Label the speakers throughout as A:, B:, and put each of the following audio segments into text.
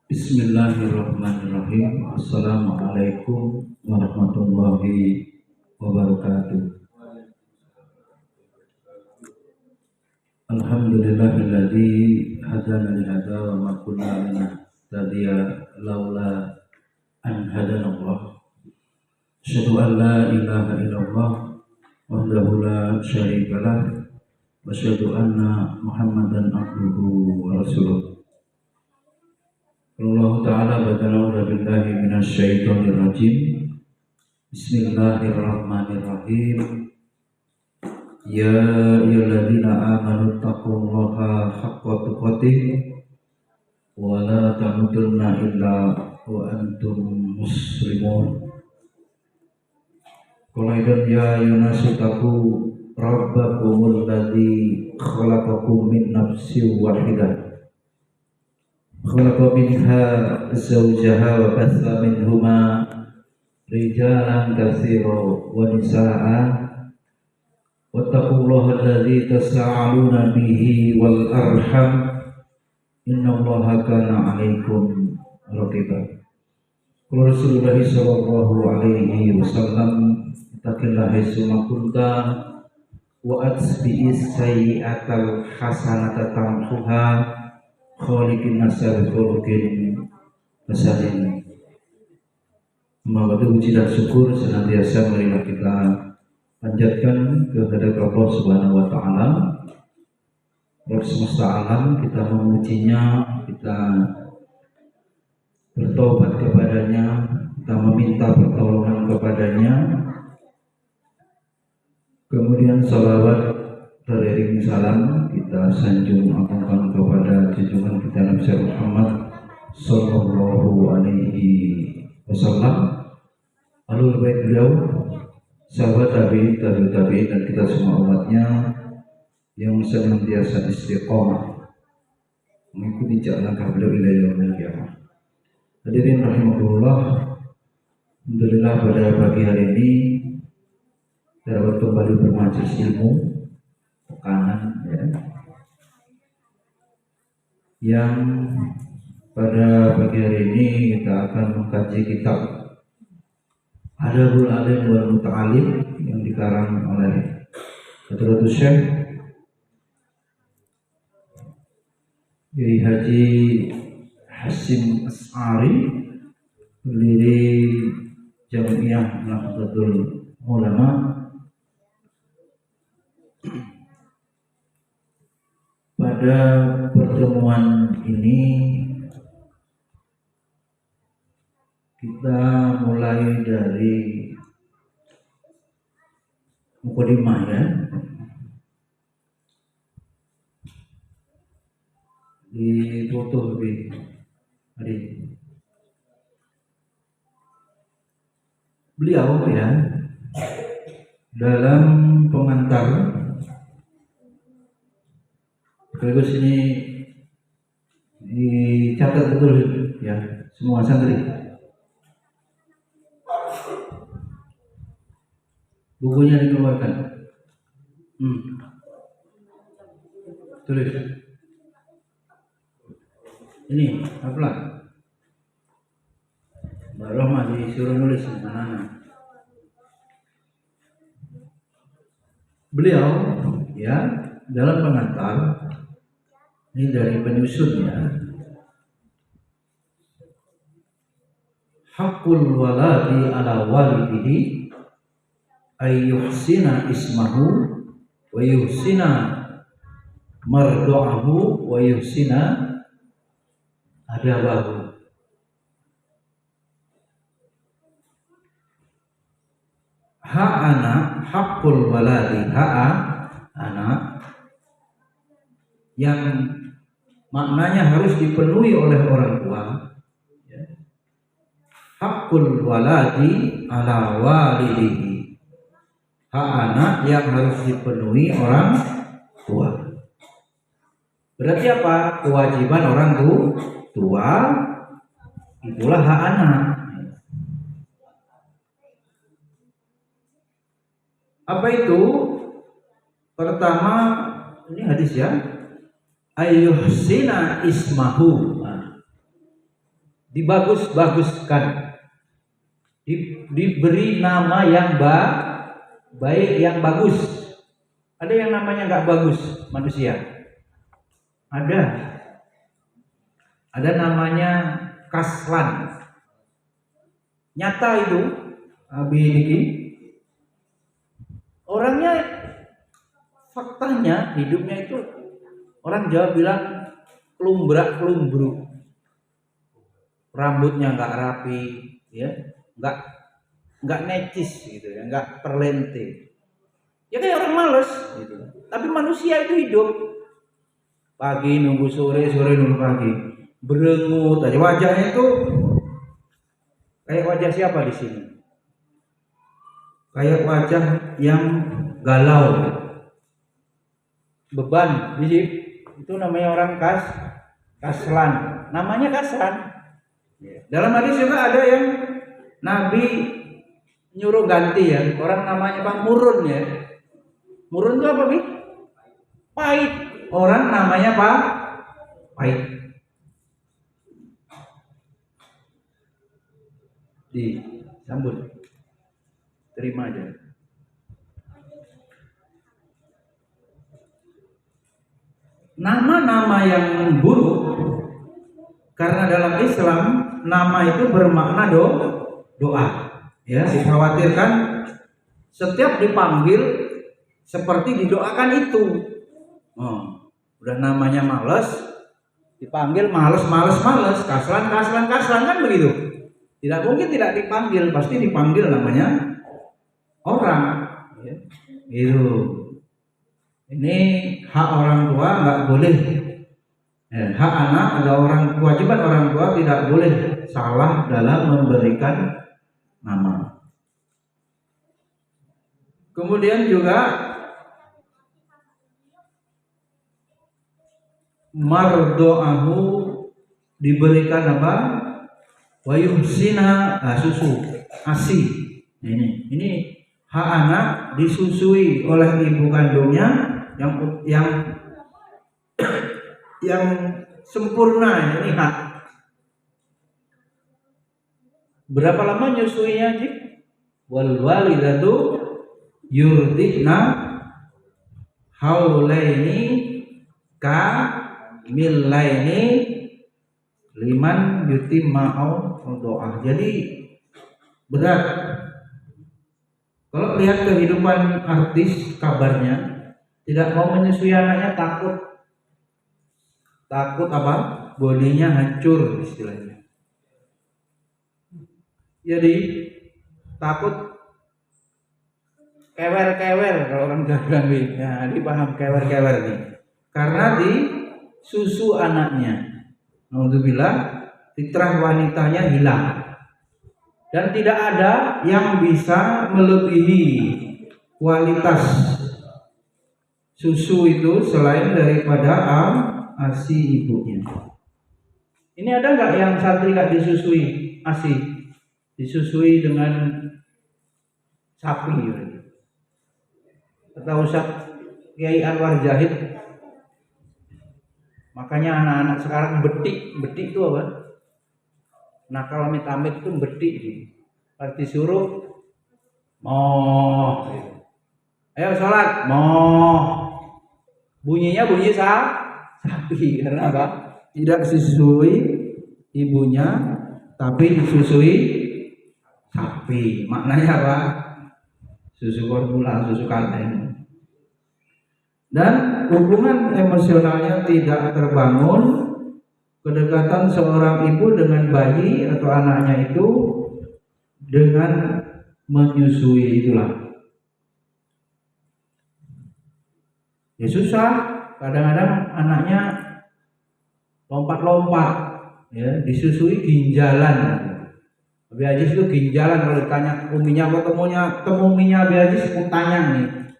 A: Bismillahirrahmanirrahim. Assalamualaikum warahmatullahi wabarakatuh. Alhamdulillahilladzi hadana li hadza wa ma kunna linahtadiya laula an hadana Allah. Asyhadu an la ilaha illallah wahdahu la syarika lah wa asyhadu anna Muhammadan abduhu wa rasuluh. Allah Ta'ala badana billahi minasyaitonir rajim. Bismillahirrahmanirrahim. Ya ayyuhalladzina amanu taqullaha haqqa tuqatih wa la tamutunna illa wa antum muslimun. Qulaidan ya yunasu taqu rabbakumul ladzi khalaqakum min nafsin wahidah khalaqa minha zawjaha wa batha minhuma rijalan katsiran wa nisaa'a wattaqullaha alladzi tasaaluna bihi wal arham innallaha kana 'alaikum raqiba. Qala Rasulullah sallallahu alaihi wasallam ittaqillaha haitsuma kunta wa atbi'is sayyi'atal hasanata tamhuha khaliqin nasal khuluqin hasanin. Semoga puji dan syukur senantiasa marilah kita panjatkan kehadirat Allah Subhanahu wa taala. Rabb semesta alam, kita memujinya, kita bertobat kepadanya, kita meminta pertolongan kepadanya. Kemudian salawat beriring salam kita sanjung agungkan kepada junjungan kita Nabi Muhammad sallallahu alaihi wasallam, alul bait beliau, sahabat tabi'in, tabi'in dan kita semua umatnya yang senantiasa istiqomah mengikuti jalan langkah beliau ila yaumil qiyamah. Hadirin rahimahullah, alhamdulillah pada pagi hari ini dapat kembali bermajelis ilmu kanan ya, yang pada pagi hari ini kita akan mengkaji kitab Adabul Alim wal Muta'alim yang dikarang oleh Hadratus Syekh Kiai Haji Hasyim As'ari, pendiri Jamiah Nahdlatul Ulama. Pada pertemuan ini kita mulai dari mukadimah ya. Di foto lebih hari beliau ya dalam pengantar. Sekaligus ini dicatat betul ya semua santri. Bukunya dikeluarkan. Tulis. Ini apa? Baru mah disuruh nulis mana-mana. Beliau ya dalam pengantar ini dari penyusunnya, haqqul waladi ala walidihi ayyuhsina ismahu wa yuhsina mardo'ahu wa yuhsina adabahu. Ha'ana haqqul waladi, ha'a anak yang maknanya harus dipenuhi oleh orang tua ya. Haqqul waladi ala walidihi, hak anak yang harus dipenuhi orang tua. Berarti apa? Kewajiban orang tua itulah hak anak. Apa itu? Pertama, ini hadis ya, ayyuhsina ismahu,
B: dibagus-baguskan, diberi nama yang baik, yang bagus. Ada yang namanya nggak bagus manusia, ada namanya kaslan. Nyata itu Abi orangnya, faktanya hidupnya itu orang Jawa bilang kelumbrak kelumbruk, rambutnya nggak rapi, ya, nggak necis gitu ya, nggak perlente, ya kayak orang males gitu. Tapi manusia itu hidup, pagi nunggu sore, sore nunggu pagi, berengut aja. Wajahnya itu kayak wajah siapa di sini? Kayak wajah yang galau, beban di sini. Itu namanya orang kaslan. Namanya kaslan. Dalam hadis juga ada yang Nabi nyuruh ganti ya. Orang namanya Pak Murun ya. Murun itu apa, Bi? Pahit. Orang namanya Pak Pahit. Disambut. Terima aja. Nama-nama yang buruk, karena dalam Islam nama itu bermakna doa. Ya, dikhawatirkan setiap dipanggil seperti didoakan itu. Udah namanya males, dipanggil males, kaslan kan begitu. Tidak mungkin tidak dipanggil, pasti dipanggil namanya orang. Ya, gitu. Ini hak orang tua nggak boleh. Hak anak ada kewajiban orang tua tidak boleh salah dalam memberikan nama. Kemudian juga mardo'ahu, diberikan apa? Wa yuhsina, susu, ASI. Ini hak anak disusui oleh ibu kandungnya yang sempurna. Ini hak. Berapa lama nyusuinya, Cik? Wal walidatu yurdina haulaini kamilaini liman yutimau doa. Jadi berat. Kalau lihat kehidupan artis, kabarnya tidak mau menyusui anaknya, takut apa? Bodinya hancur istilahnya. Jadi takut kewer kalau orang Jawa bilang, ya, dipaham kewer nih. Karena di susu anaknya, alhamdulillah, fitrah wanitanya hilang. Dan tidak ada yang bisa melebihi kualitas susu itu selain daripada ASI ibunya. Ini ada nggak yang santri nggak disusui ASI? Disusui dengan sapi. Atau Ustaz Kiai Anwar Zahid. Makanya anak-anak sekarang betik itu apa? Nakal amit-amit itu betik. Pas disuruh moh, ayo sholat, moh, bunyinya bunyi sapi. Karena apa? Tidak disusui ibunya, tapi disusui sapi. Maknanya apa? Susu formula, susu kaleng. Dan hubungan emosionalnya tidak terbangun. Kedekatan seorang ibu dengan bayi atau anaknya itu dengan menyusui itulah. Ya susah. Kadang-kadang anaknya lompat-lompat, ya, disusui ginjalan. Abi Ajis itu ginjalan. Kalau ditanya uminya ketemu uminya Abi Ajis, tanya nih,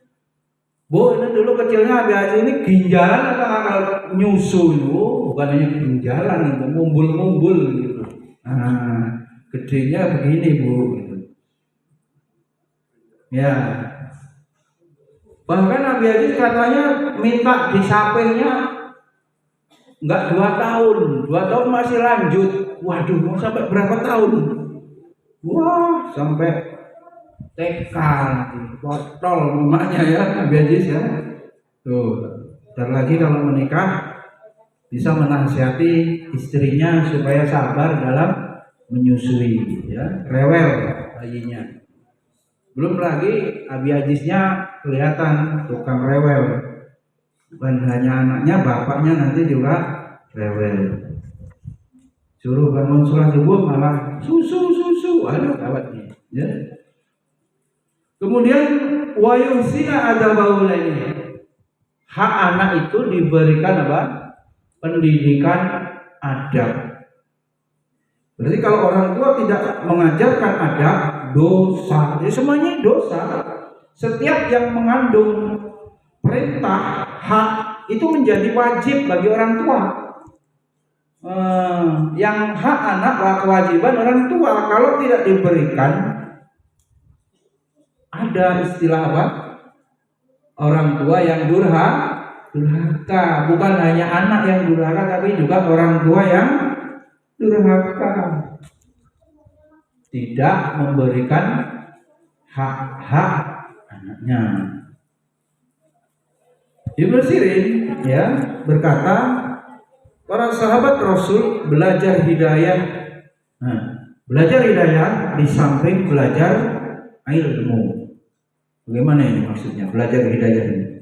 B: Bu, ini dulu kecilnya Abi Ajis ini ginjalan atau kalau nyusu itu? Bukan hanya ginjalan, itu mumbul gitu. Nah, gedenya begini, Bu, gitu. Ya. Bahkan Abi Ajis katanya minta disapenya Enggak 2 tahun, 2 tahun masih lanjut. Waduh, mau sampai berapa tahun? Wah, sampai TK nanti, botol mamanya ya, Abi Ajis ya. Tuh, dan lagi kalau menikah bisa menasihati istrinya supaya sabar dalam menyusui, ya, rewel bayinya. Belum lagi Abi Ajisnya kelihatan tukang rewel, bukan hanya anaknya, bapaknya nanti juga rewel. Suruh bangun sholat subuh malah susu, aduh kawatnya, ya. Kemudian wayusina ada baulaini. Hak anak itu diberikan apa? Pendidikan adab. Berarti kalau orang tua tidak mengajarkan adab, dosa. Jadi semuanya dosa. Setiap yang mengandung perintah, hak itu menjadi wajib bagi orang tua. Yang hak anak kewajiban orang tua. Kalau tidak diberikan, ada istilah apa? Orang tua yang durhaka. Bukan hanya anak yang durhaka, tapi juga orang tua yang durhaka. Tidak memberikan hak-hak anaknya. Ibnu Sirin ya berkata, para sahabat Rasul belajar hidayah. Nah, belajar hidayah di samping belajar ilmu. Bagaimana ini maksudnya belajar hidayah ini?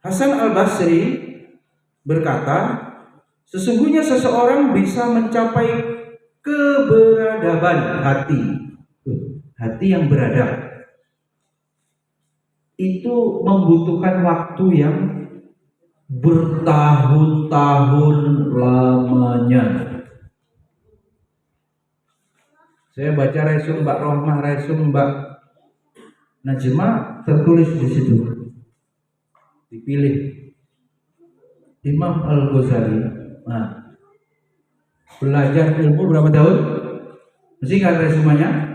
B: Hasan Al-Basri berkata, sesungguhnya seseorang bisa mencapai keberadaban hati yang beradab. Itu membutuhkan waktu yang bertahun-tahun lamanya. Saya baca resum Mbak Rohmah, resum Mbak Najma, tertulis di situ. Dipilih Imam Al-Ghazali. Nah, belajar ilmu berapa tahun? Mesti ingat resumanya.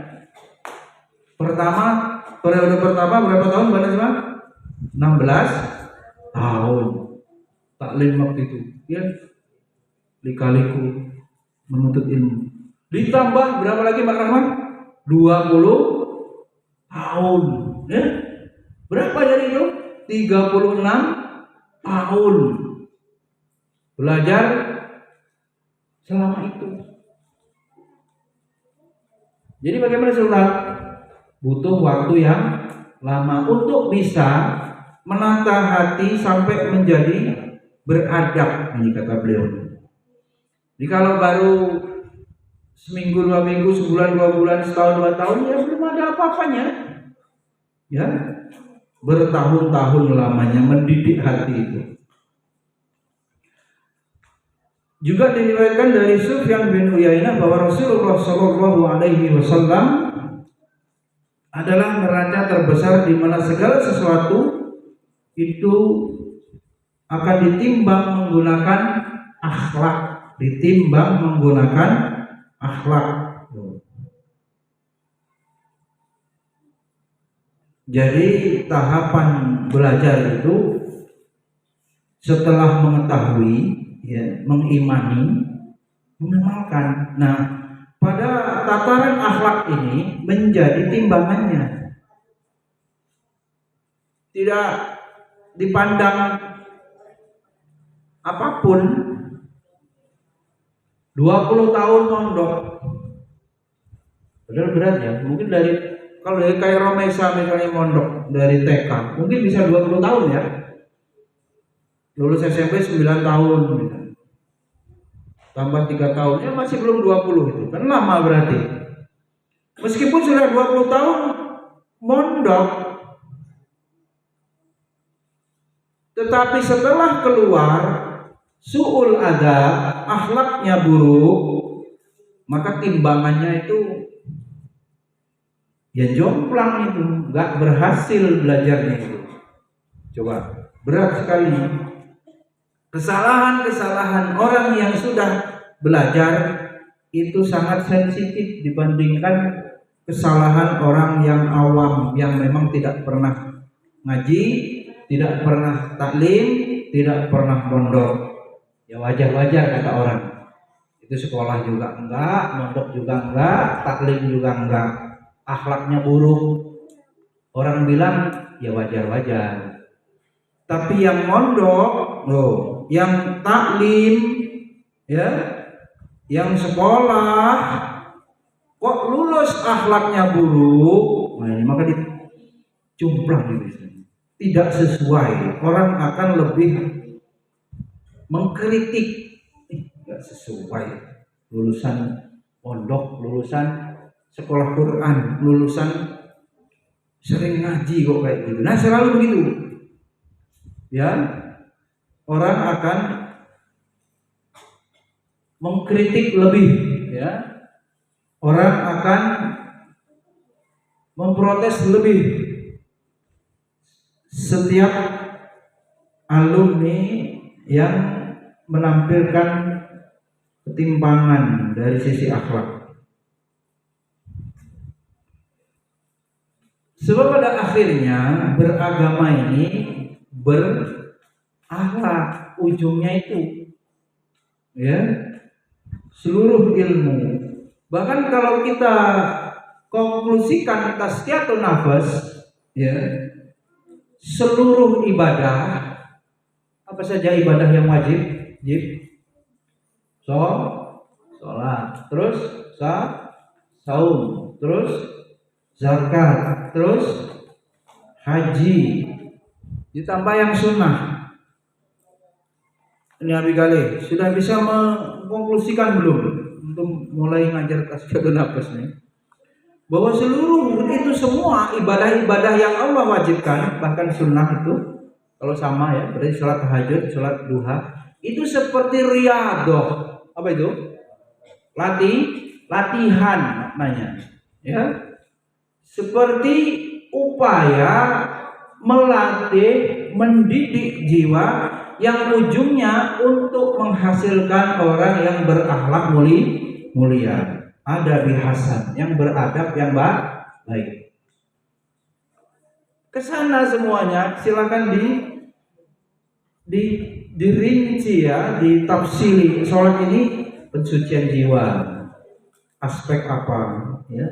B: Periode pertama berapa tahun Mbak Najma? 16 tahun. Taklim waktu itu, ya. Lika-liku menuntut ilmu. Ditambah berapa lagi Mbak Rahman? 20 tahun. Ya? Berapa jadi itu? 36 tahun. Belajar selama itu. Jadi bagaimana Sultan? Butuh waktu yang lama untuk bisa menata hati sampai menjadi beradab, ini kata beliau. Jadi kalau baru seminggu, 2 minggu, sebulan, 2 bulan, setahun, 2 tahun, ya belum ada apa-apanya. Ya, bertahun-tahun lamanya mendidik hati itu. Juga diriwayatkan dari Sufyan bin Uyainah bahwa Rasulullah Shallallahu Alaihi Wasallam adalah neraca terbesar di mana segala sesuatu itu akan ditimbang menggunakan akhlak, akhlak. Jadi tahapan belajar itu setelah mengetahui, ya, mengimani, mengamalkan. Nah, pada tataran akhlak ini menjadi timbangannya. Tidak dipandang apapun. 20 tahun mondok. Padahal berat ya. Mungkin kalau dari kayak Romesa misalnya mondok dari TK, mungkin bisa 20 tahun ya. Lulus SMP 9 tahun gitu. Tambah 3 tahun, ya masih belum 20 itu. Kan lama berarti. Meskipun sudah 20 tahun mondok, tetapi setelah keluar su'ul adab, akhlaknya buruk, maka timbangannya itu ya jomplang itu, nggak berhasil belajarnya itu. Coba, berat sekali. Kesalahan-kesalahan orang yang sudah belajar itu sangat sensitif dibandingkan kesalahan orang yang awam yang memang tidak pernah ngaji, tidak pernah taklim, tidak pernah mondok. Ya wajar-wajar kata orang. Itu sekolah juga enggak, mondok juga enggak, taklim juga enggak. Akhlaknya buruk. Orang bilang ya wajar-wajar. Tapi yang mondok, loh, yang taklim, ya, yang sekolah kok lulus akhlaknya buruk, nah ini maka dicumplang di sini. Tidak sesuai, orang akan lebih mengkritik. Tidak sesuai. Lulusan pondok, lulusan sekolah Quran, lulusan sering ngaji kok kayak gitu. Nah selalu begitu. Ya, orang akan mengkritik lebih, ya. Orang akan memprotes lebih. Setiap alumni yang menampilkan ketimpangan dari sisi akhlak. Sebab pada akhirnya beragama ini berakhlak, ujungnya itu, ya, seluruh ilmu. Bahkan kalau kita konklusikan tazkiyatun nafas, ya, seluruh ibadah, apa saja ibadah yang wajib, sholat, terus saum, terus zakat, terus haji, ditambah yang sunnah. Ini Abi Galih sudah bisa mengkonklusikan belum untuk mulai ngajar tazkiyatun nafas nih, bahwa seluruh itu semua ibadah-ibadah yang Allah wajibkan, bahkan sunnah itu kalau sama ya, berarti sholat tahajud, sholat duha, itu seperti riyadhah. Apa itu? Latihan maknanya, ya. Seperti upaya melatih, mendidik jiwa yang ujungnya untuk menghasilkan orang yang berakhlak mulia. Ada bihasan, yang beradab, yang baik. Kesana semuanya silakan dirinci ya, ditafsiri. Sholat ini pensucian jiwa, aspek apa, ya,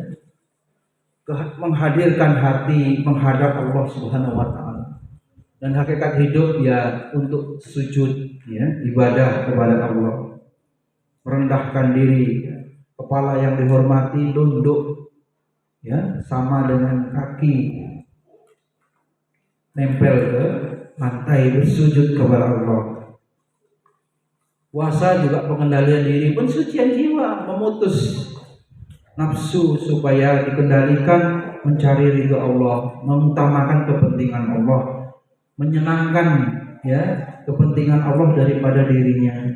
B: menghadirkan hati menghadap Allah Subhanahu wa taala. Dan hakikat hidup ya untuk sujud, ya, ibadah kepada Allah, merendahkan diri, kepala yang dihormati tunduk, ya, sama dengan kaki nempel ke lantai, bersujud kepada Allah. Puasa juga pengendalian diri, pensucian jiwa, memutus nafsu supaya dikendalikan, mencari ridho Allah, mengutamakan kepentingan Allah, menyenangkan, ya, kepentingan Allah daripada dirinya.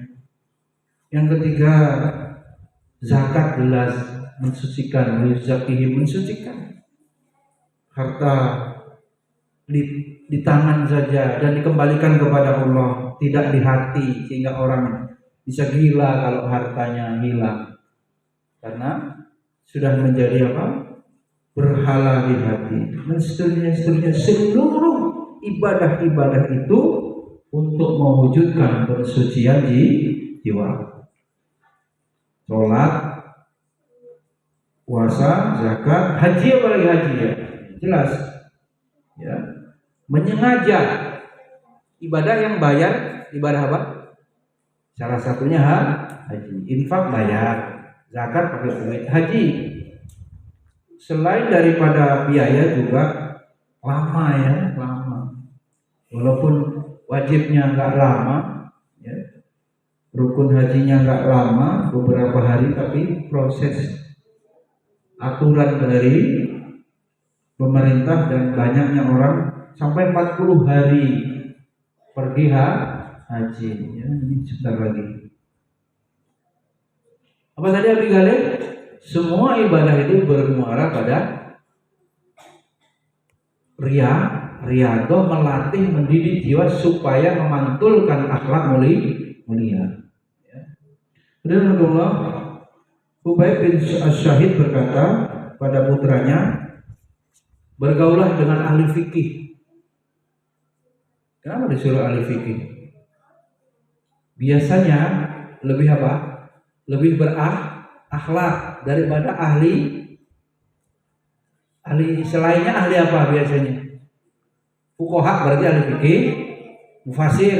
B: Yang ketiga, zakat jelas mensucikan, mensucikan. Harta di tangan saja dan dikembalikan kepada Allah, tidak di hati, sehingga orang bisa gila kalau hartanya hilang karena sudah menjadi apa? Berhala di hati. Dan seterusnya. Seluruh ibadah-ibadah itu untuk mewujudkan pensucian jiwa. Sholat, puasa, zakat, haji, apalagi haji, ya, jelas, ya. Menyengaja ibadah yang bayar, ibadah apa? Salah satunya haji. Infak bayar, zakat pakai duit, haji. Selain daripada biaya juga lama, ya, lama. Walaupun wajibnya nggak lama, ya, rukun hajinya nggak lama, beberapa hari, tapi proses aturan dari pemerintah dan banyaknya orang sampai 40 hari pergi haji, ya, ini sebentar lagi. Apa tadi Abi Galih? Semua ibadah itu bermuara pada riyadhah, melatih, mendidik jiwa supaya memantulkan akhlak mulia. Dan Allah, Hubayb bin Syahid berkata pada putranya, bergaulah dengan ahli fikih. Kenapa disuruh ahli fikih? Biasanya lebih apa? Lebih berakhlak daripada ahli selainnya. Ahli apa biasanya? Fuqaha berarti ahli fikih, mufasir,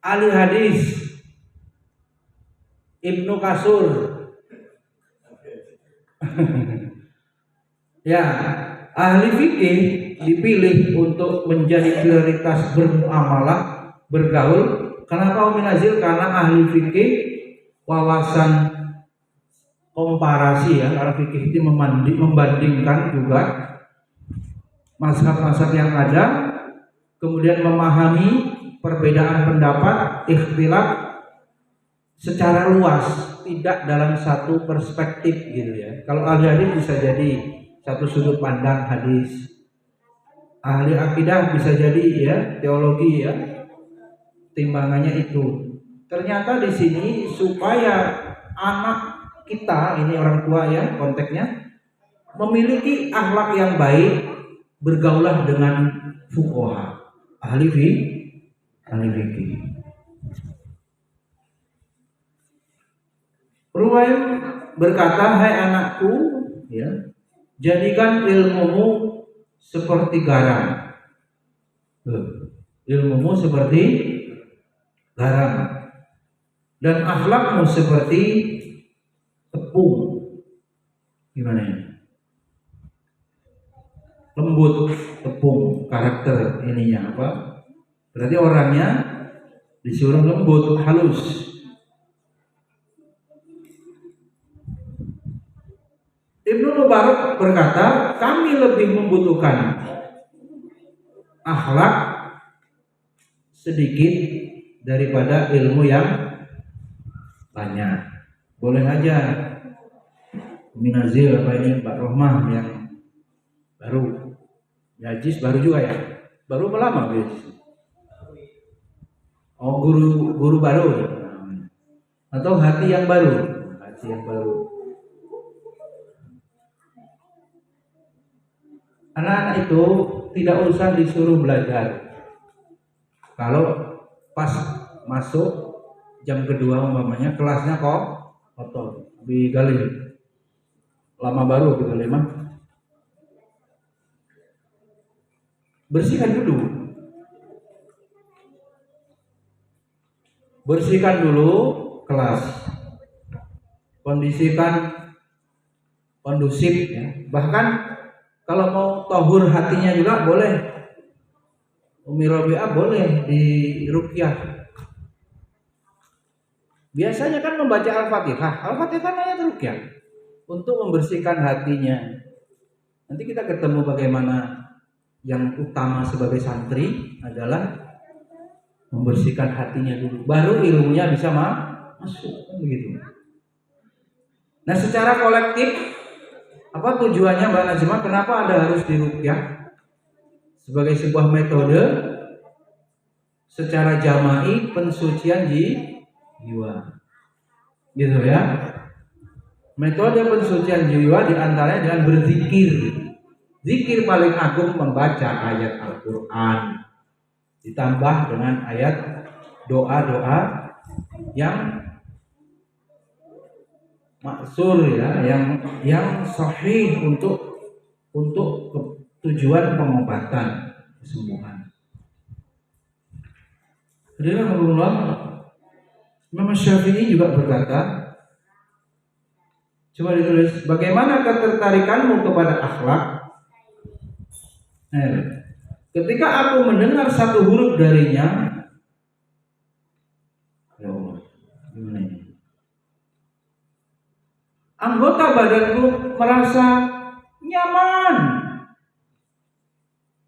B: ahli hadis, Ibnu Kasur. Ya, ahli fikih dipilih untuk menjadi prioritas bermuamalah, bergaul. Kenapa Umi Nazil? Karena ahli fikih wawasan komparasi ya, karena fikih itu membandingkan juga mazhab-mazhab yang ada, kemudian memahami perbedaan pendapat, ikhtilaf secara luas, tidak dalam satu perspektif gitu ya. Kalau ahli hadis bisa jadi satu sudut pandang hadis, ahli akidah bisa jadi ya teologi ya, timbangannya itu. Ternyata di sini supaya anak kita ini orang tua ya konteksnya memiliki akhlak yang baik, bergaulah dengan fuqaha, ahli fikih. Ruwayat berkata, hai anakku, ya, jadikan ilmumu seperti garam. Ilmumu seperti garam dan akhlakmu seperti tepung. Gimana ini? Lembut, tepung, karakter ininya apa? Berarti orangnya disuruh lembut, halus. Ibnu Mubarak berkata, kami lebih membutuhkan akhlak sedikit daripada ilmu yang banyak. Boleh aja Umi Nazil apa ini Mbak Rohmah yang baru, Yajis baru juga ya, baru lama Yajis. Oh guru baru atau hati yang baru, hati yang baru. Anak-anak itu tidak usah disuruh belajar. Kalau pas masuk jam kedua umpamanya kelasnya kok kotor, digali. Lama baru digali mah. Bersihkan dulu. Bersihkan dulu kelas. Kondisikan kondusif ya. Bahkan kalau mau tohur hatinya juga boleh. Umi Robi'ah boleh di ruqyah. Biasanya kan membaca Al-Fatihah. Al-Fatihah ayat ruqyah untuk membersihkan hatinya. Nanti kita ketemu bagaimana yang utama sebagai santri adalah membersihkan hatinya dulu. Baru ilmunya bisa masuk. Begitu. Nah, secara kolektif apa tujuannya Mbak Najma? Kenapa Anda harus diruqyah? Sebagai sebuah metode secara jama'i pensucian jiwa. Gitu ya. Metode pensucian jiwa diantaranya dengan berzikir. Zikir paling agung membaca ayat Al-Quran. Ditambah dengan ayat doa-doa yang maksur ya, yang sahih untuk tujuan pengobatan kesembuhan. Rahimahullah, Imam Syafi'i juga berkata, coba ditulis, bagaimana ketertarikanmu kepada akhlak? Ketika aku mendengar satu huruf darinya, ya Allah, gimana ini? Anggota badanku merasa nyaman,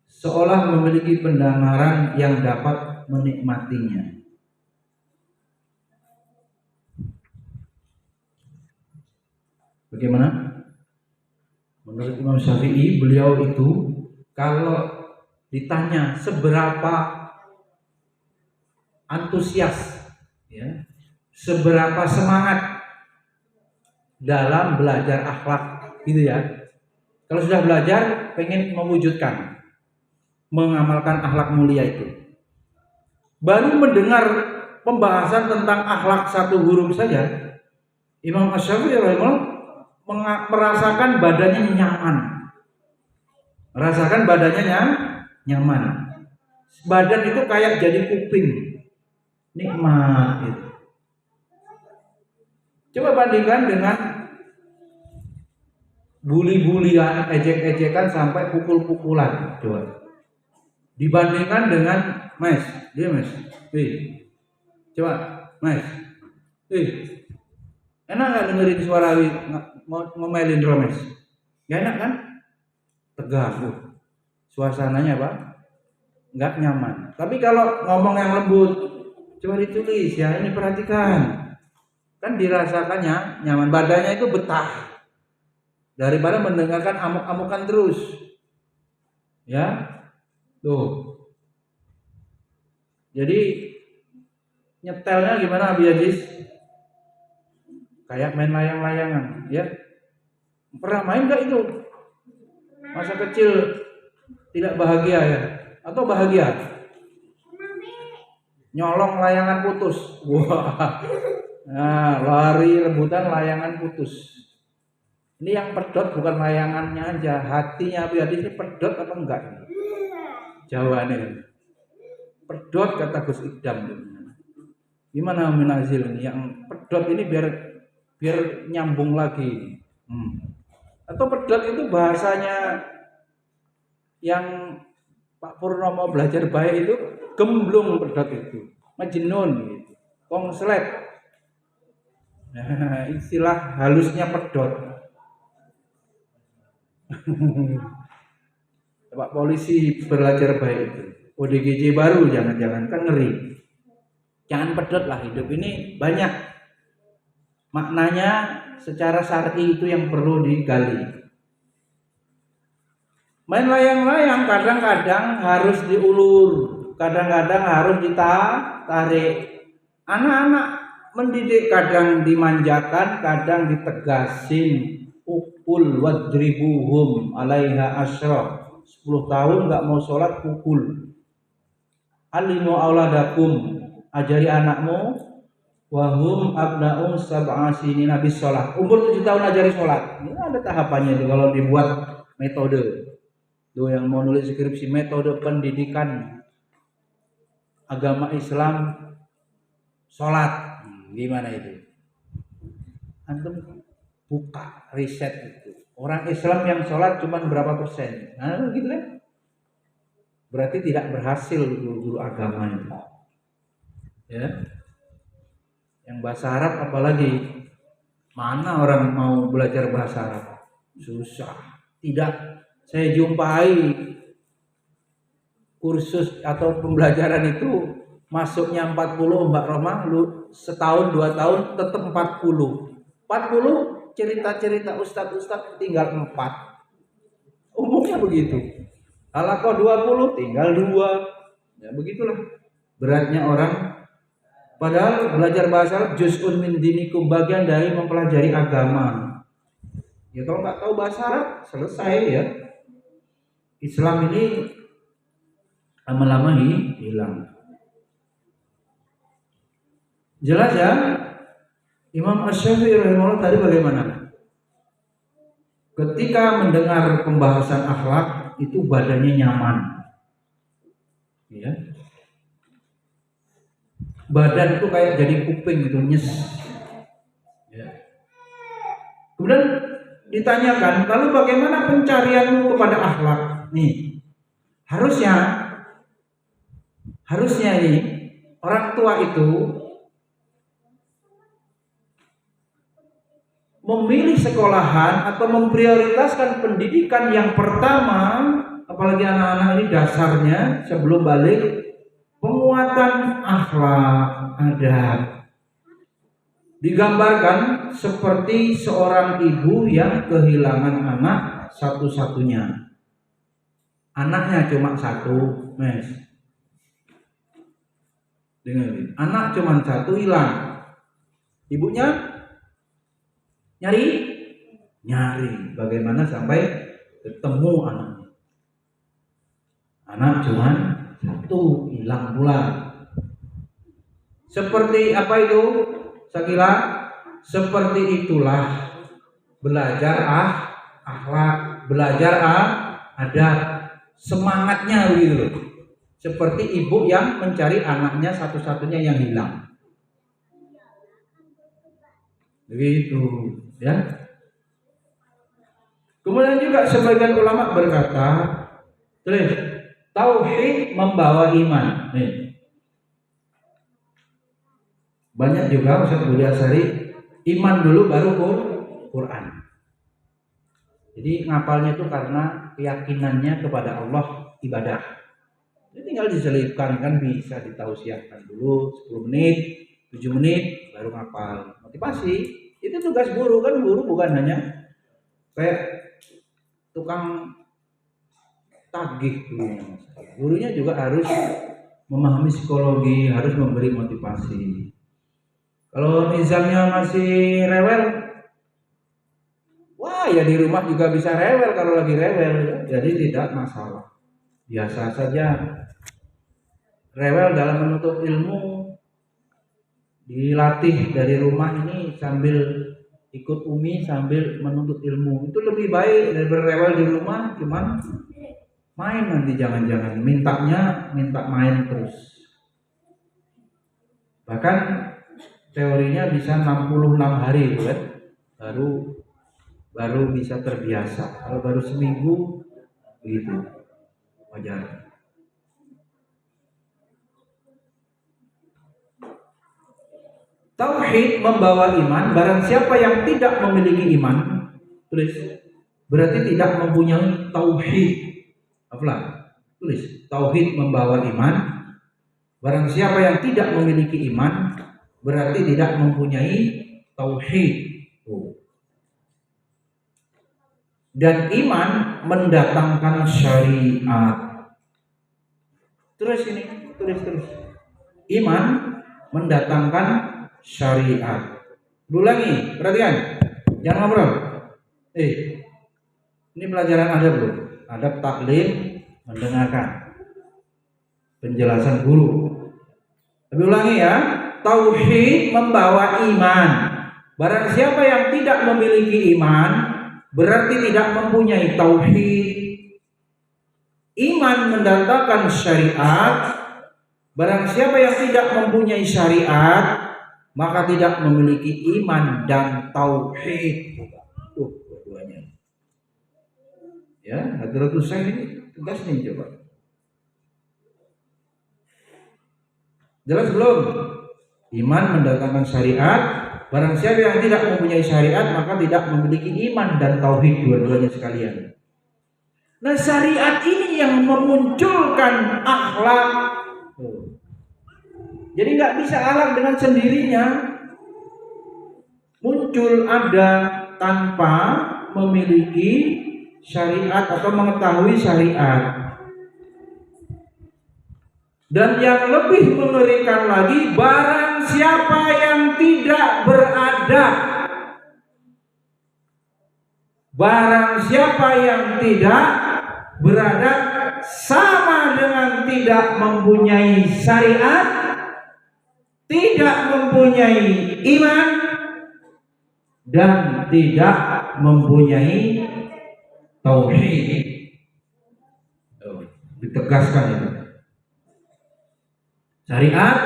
B: seolah memiliki pendengaran yang dapat menikmatinya. Bagaimana? Menurut Imam Syafi'i, beliau itu kalau ditanya seberapa antusias, ya, seberapa semangat dalam belajar akhlak, gitu ya. Kalau sudah belajar, pengen mewujudkan, mengamalkan akhlak mulia itu. Baru mendengar pembahasan tentang akhlak satu huruf saja, Imam Asy-Syafi'i rahimahullah merasakan badannya nyaman. Merasakan badannya nyaman. Badan itu kayak jadi kuping. Nikmat gitu. Coba bandingkan dengan bully-bulian, ejek-ejekan sampai pukul-pukulan. Coba. Dibandingkan dengan Mas, dia Mas. Coba, Mas. Enak nggak dengerin suara ngomelin Romes? Gak enak kan? Tegang. Suasananya apa? Nggak nyaman. Tapi kalau ngomong yang lembut, coba ditulis ya, ini perhatikan. Kan dirasakannya nyaman, badannya itu betah daripada mendengarkan amuk-amukan terus. Ya. Tuh. Jadi nyetelnya gimana Abi Aziz? Kayak main layang-layangan, ya. Pernah main enggak itu? Masa kecil tidak bahagia ya? Atau bahagia? Nyolong layangan putus. Wah. Nah, lari rebutan layangan putus. Ini yang pedot bukan layangannya aja, hatinya Abi Aziz ini pedot apa enggak? Jawabannya pedot kata Gus Idam. Gimana Minazil ini yang pedot ini biar nyambung lagi. Atau pedot itu bahasanya yang Pak Purnomo belajar baik itu gemblung pedot itu, majnun gitu, konslet. Nah, istilah halusnya pedot. Pak polisi belajar baik itu. ODGJ baru jangan-jangan kan ngeri. Jangan pedot lah, hidup ini banyak maknanya secara syar'i itu yang perlu digali. Main layang-layang kadang-kadang harus diulur, kadang-kadang harus ditarik. Anak-anak mendidik kadang dimanjakan, kadang ditegasin. Ukul wadribuhum alaiha asyrah. 10 tahun nggak mau sholat pukul. Alimu auladakum, ajari anakmu. Wahum abna'um sab'asini nabi sholat. Umur 7 tahun ajari sholat. Ini ada tahapannya itu kalau dibuat metode. Tuh yang mau nulis skripsi metode pendidikan agama Islam sholat. Gimana itu? Antum buka riset itu. Orang Islam yang sholat cuma berapa persen? Nah, gitu kan? Berarti tidak berhasil guru-guru agama itu. Ya. Yang bahasa Arab apalagi? Mana orang mau belajar bahasa Arab? Susah. Tidak. Saya jumpai kursus atau pembelajaran itu masuknya 40 Mbak Roma, lu setahun 2 tahun tetap 40 cerita-cerita ustadz tinggal 4. Umumnya begitu. Halaqah 20 tinggal 2. Ya begitulah beratnya orang. Padahal belajar bahasa Arab juz'un min dinikum, bagian dari mempelajari agama. Ya kalau nggak tahu bahasa Arab selesai ya. Islam ini lama-lama hilang. Jelas ya, Imam Asy-Syafi'i rahimahullah tadi bagaimana? Ketika mendengar pembahasan akhlak itu badannya nyaman, ya. Badan itu kayak jadi kuping gitu, nyes. Ya. Kemudian ditanyakan, lalu bagaimana pencarianmu kepada akhlak? Nih, harusnya ini orang tua itu memilih sekolahan atau memprioritaskan pendidikan yang pertama, apalagi anak-anak ini dasarnya sebelum balik, penguatan akhlak, adab. Digambarkan seperti seorang ibu yang kehilangan anak satu-satunya. Anaknya cuma satu, Mas. Dengar, anak cuma satu hilang. Ibunya nyari bagaimana sampai ketemu anaknya. Anak cuma satu hilang pula. Seperti apa itu? Sakila, seperti itulah belajar akhlak, belajar adab, semangatnya begitu loh. Seperti ibu yang mencari anaknya satu-satunya yang hilang. Begitu, ya. Kemudian juga sebagian ulama berkata, tauhid membawa iman. Nih. Banyak juga Ustaz Budi Asari, iman dulu baru Quran. Jadi ngapalnya itu karena keyakinannya kepada Allah ibadah. Jadi tinggal diselipkan, kan bisa ditausiahkan dulu 10 menit, 7 menit baru ngapal. Motivasi itu tugas guru, kan guru bukan hanya kayak tukang tagih gurunya. Gurunya juga harus memahami psikologi, harus memberi motivasi. Kalau nizamnya masih rewel, wah ya di rumah juga bisa rewel kalau lagi rewel, jadi tidak masalah. Biasa saja. Rewel dalam menuntut ilmu dilatih dari rumah ini sambil ikut Umi sambil menuntut ilmu. Itu lebih baik daripada rewel di rumah cuman main, nanti jangan-jangan minta main terus. Bahkan teorinya bisa 66 hari kan, baru bisa terbiasa. Kalau baru seminggu begitu wajar. Tauhid membawa iman. Barang siapa yang tidak memiliki iman, tulis, berarti tidak mempunyai tauhid. Apalah? Tulis, tauhid membawa iman. Barang siapa yang tidak memiliki iman, berarti tidak mempunyai tauhid. Dan iman mendatangkan syariat. Terus ini, tulis. Iman mendatangkan syariat. Ulangi, perhatikan. Jangan ngobrol. Ini pelajaran adab loh. Adab taklim, mendengarkan penjelasan guru. Tapi ulangi ya. Tauhid membawa iman. Barang siapa yang tidak memiliki iman, berarti tidak mempunyai tauhid. Iman mendatangkan syariat. Barang siapa yang tidak mempunyai syariat, maka tidak memiliki iman dan tauhid. Dua-duanya. Ya, Hadratus Syekh ini tegas nih, coba. Jelas belum? Iman mendatangkan syariat. Barang siapa yang tidak mempunyai syariat, maka tidak memiliki iman dan tauhid, dua-duanya sekalian. Nah, syariat ini yang memunculkan akhlak. Jadi nggak bisa akhlak dengan sendirinya. Muncul ada tanpa memiliki syariat atau mengetahui syariat. Dan yang lebih mengerikan lagi, barang siapa yang tidak beradab, barang siapa yang tidak beradab sama dengan tidak mempunyai syariat, tidak mempunyai iman, dan tidak mempunyai tauhid. Ditegaskan itu. Syariat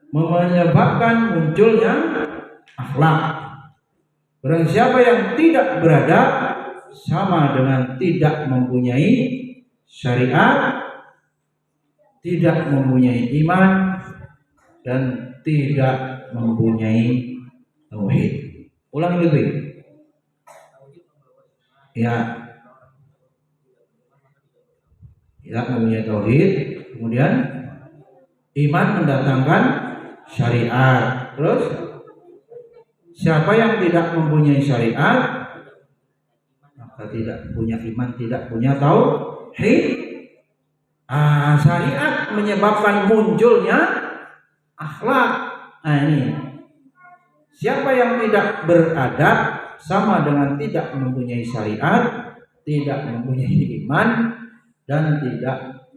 B: menyebabkan munculnya akhlak. Barang siapa yang tidak beradab sama dengan tidak mempunyai syariat, tidak mempunyai iman, dan tidak mempunyai tauhid. Ulangi lebih. Ya. Tidak mempunyai tauhid, kemudian iman mendatangkan syariat. Terus siapa yang tidak mempunyai syariat, maka tidak punya iman, tidak punya tauhid. Syariat menyebabkan munculnya akhlak. Nah ini, siapa yang tidak beradab sama dengan tidak mempunyai syariat, tidak mempunyai iman, dan tidak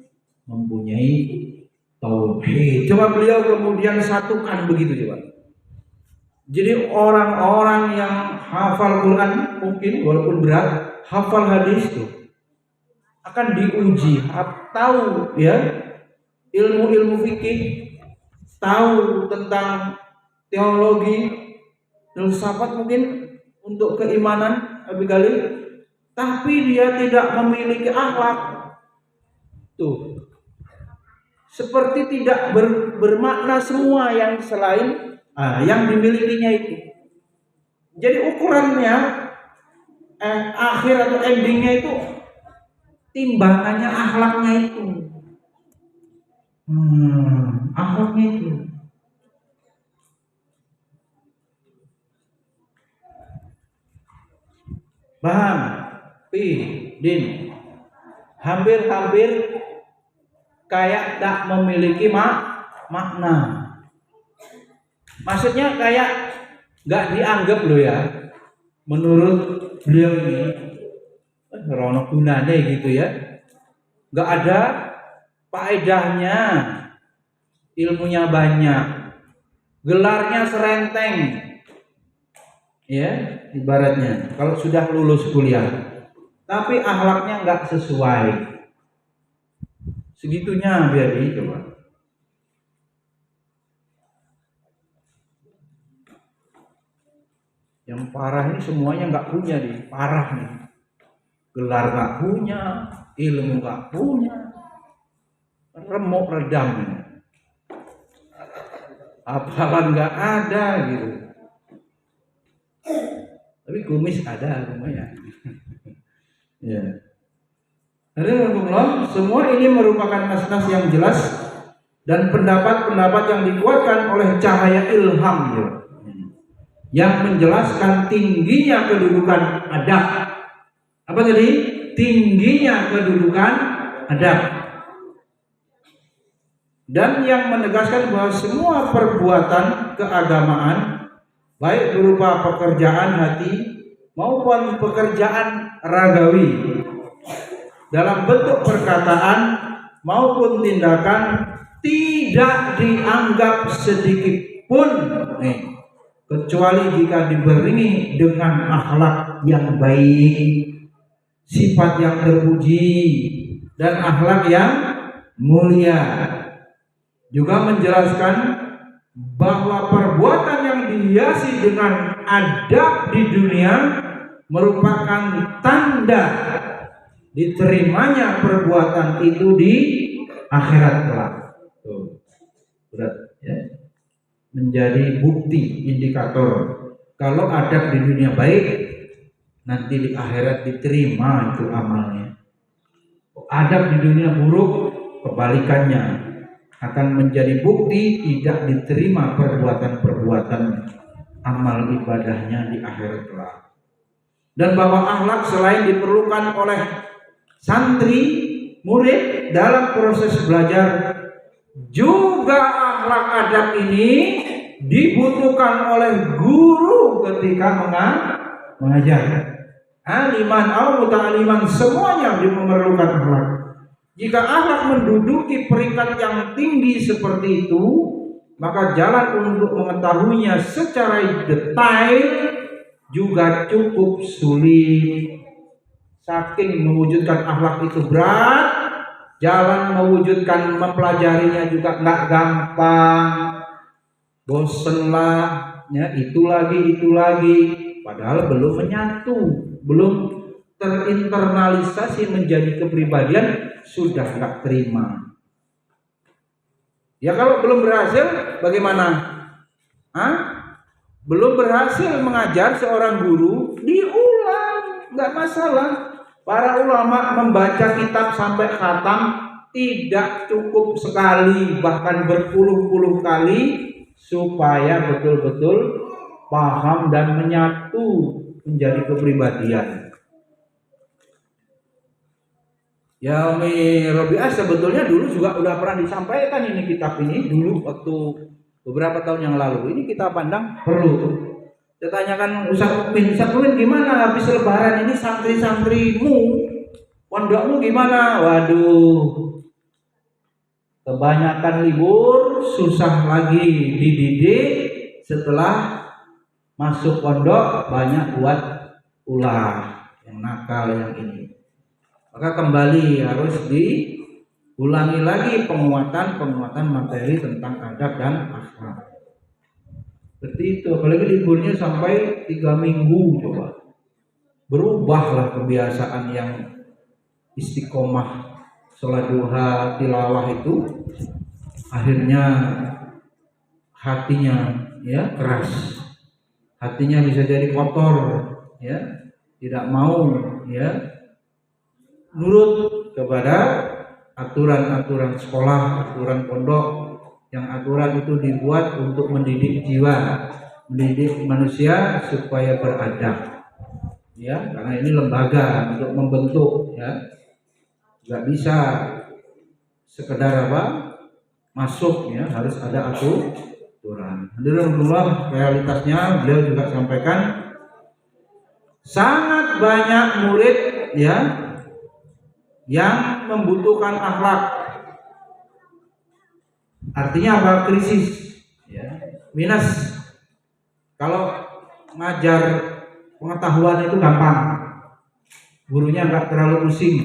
B: mempunyai tauhid. Coba beliau kemudian satukan begitu coba. Jadi orang-orang yang hafal Quran mungkin walaupun berat, hafal hadis itu akan diuji, tahu ya ilmu-ilmu fikih, tahu tentang teologi, filsafat mungkin untuk keimanan lebih kali, tapi dia tidak memiliki akhlak. Tuh. Seperti tidak bermakna semua yang selain yang dimilikinya itu. Jadi ukurannya akhir atau endingnya itu timbangannya akhlaknya itu. Akhlaknya itu. Paham? Din. Hampir-hampir kayak tak memiliki makna. Maksudnya kayak nggak dianggap loh ya. Menurut beliau ini, rono gunane gitu ya. Nggak ada faedahnya, ilmunya banyak, gelarnya serenteng, ya ibaratnya. Kalau sudah lulus kuliah, tapi akhlaknya nggak sesuai. Segitunya biar coba. Yang parah ini semuanya nggak punya nih, parah nih. Gelar nggak punya, ilmu nggak punya, remuk redam nih. Hafalan nggak ada gitu. Tapi kumis ada lumayan. Ya. Alhamdulillah, semua ini merupakan nas-nas yang jelas dan pendapat-pendapat yang dikuatkan oleh cahaya ilham ya, yang menjelaskan tingginya kedudukan adab. Apa tadi? Tingginya kedudukan adab. Dan yang menegaskan bahwa semua perbuatan keagamaan, baik berupa pekerjaan hati maupun pekerjaan ragawi, dalam bentuk perkataan maupun tindakan, tidak dianggap sedikit pun kecuali jika diberi dengan akhlak yang baik, sifat yang terpuji, dan akhlak yang mulia. Juga menjelaskan bahwa perbuatan yang dihiasi dengan adab di dunia merupakan tanda diterimanya perbuatan itu di akhirat kelak. Berat ya. Menjadi bukti indikator kalau adab di dunia baik, nanti di akhirat diterima itu amalnya. Adab di dunia buruk, kebalikannya akan menjadi bukti tidak diterima perbuatan-perbuatan amal ibadahnya di akhirat kelak. Dan bahwa akhlak selain diperlukan oleh santri, murid dalam proses belajar, juga akhlak adab ini dibutuhkan oleh guru ketika mengajar. Aliman atau muta'aliman, semuanya memerlukan akhlak. Jika akhlak menduduki peringkat yang tinggi seperti itu, maka jalan untuk mengetahuinya secara detail juga cukup sulit. Saking mewujudkan akhlak itu berat, jalan mewujudkan mempelajarinya juga nggak gampang. Bosen lah, ya itu lagi, padahal belum menyatu, belum terinternalisasi menjadi kepribadian, sudah nggak terima. Ya kalau belum berhasil, bagaimana? Belum berhasil mengajar seorang guru, diulang, nggak masalah. Para ulama membaca kitab sampai khatam tidak cukup sekali, bahkan berpuluh-puluh kali, supaya betul-betul paham dan menyatu menjadi kepribadian. Ya Umi Robiah sebetulnya dulu juga udah pernah disampaikan ini kitab ini dulu waktu beberapa tahun yang lalu. Ini kita pandang perlu. Saya tanyakan Ustaz Umin gimana habis lebaran ini santri-santrimu, pondokmu gimana? Waduh, Kebanyakan libur, susah lagi dididik. Setelah masuk pondok banyak buat ulah, yang nakal, yang ini. Maka kembali harus diulangi lagi penguatan materi tentang adab dan akhlak. Seperti itu, apalagi liburnya sampai 3 minggu coba. Berubahlah kebiasaan yang istiqomah sholat duha, tilawah itu, akhirnya hatinya ya keras, hatinya bisa jadi kotor, ya tidak mau ya nurut kepada aturan-aturan sekolah, aturan pondok, yang aturan itu dibuat untuk mendidik jiwa, mendidik manusia supaya beradab. Ya, karena ini lembaga untuk membentuk, ya, nggak bisa sekedar masuk, ya, harus ada aturan. Alhamdulillah, realitasnya beliau juga sampaikan sangat banyak murid, ya, yang membutuhkan akhlak. Artinya apa? Krisis, ya, minus. Kalau ngajar pengetahuan itu gampang, gurunya nggak terlalu pusing.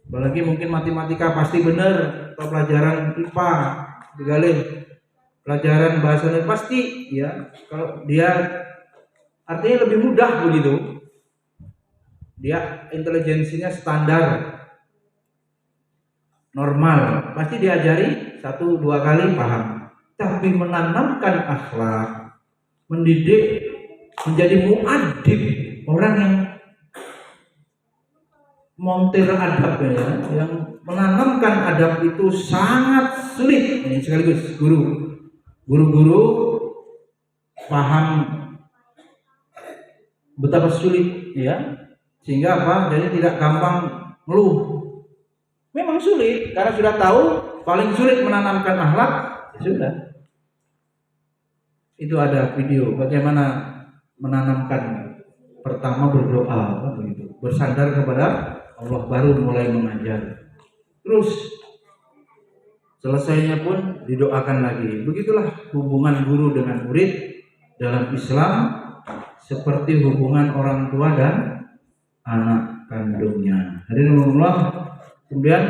B: Apalagi mungkin matematika pasti benar, atau pelajaran IPA, digalih, pelajaran bahasa Indonesia pasti, ya. Kalau dia artinya lebih mudah begitu. Dia intelijensinya standar, normal, pasti diajari 1-2 kali paham. Tapi menanamkan akhlak, mendidik menjadi muadib, orang yang montir adab, ya, yang menanamkan adab itu sangat sulit. Ini sekaligus guru-guru paham betapa sulit, ya, sehingga apa? Jadi tidak gampang ngeluh. Memang sulit karena sudah tahu paling sulit menanamkan akhlak, ya sudah. Itu ada video bagaimana menanamkan. Pertama berdoa, begitu, bersandar kepada Allah, baru mulai mengajar. Terus selesainya pun didoakan lagi. Begitulah hubungan guru dengan murid dalam Islam, seperti hubungan orang tua dan anak kandungnya. Hadirin Allah. Kemudian